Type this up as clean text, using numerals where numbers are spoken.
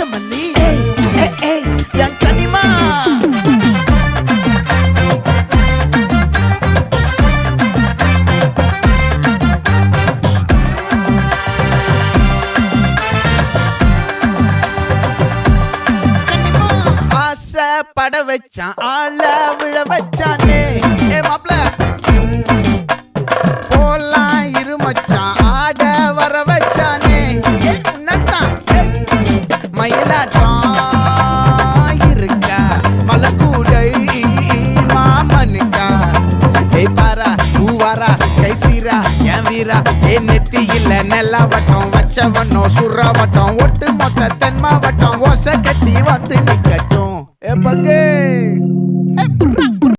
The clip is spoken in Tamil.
மல்லி என் கனிமா பட வச்சான் ஆள விழ வச்சானே மாப்ள போலாம் இருமச்சான் ஆட வர வச்சானே உன்னத்தான் மயிலாட்டம் இருக்கா மலக்கூடை மாமனுக்கா பாரா பூவாரா கைசீரா என் வீரா நெத்தி இல்ல நெல்லா வட்டம் வச்சவனோ சுறா வட்டம் ஒட்டு மொத்த தென் மாவட்டம் ஓசை கட்டி வந்து நிக்கட்டும் பங்கே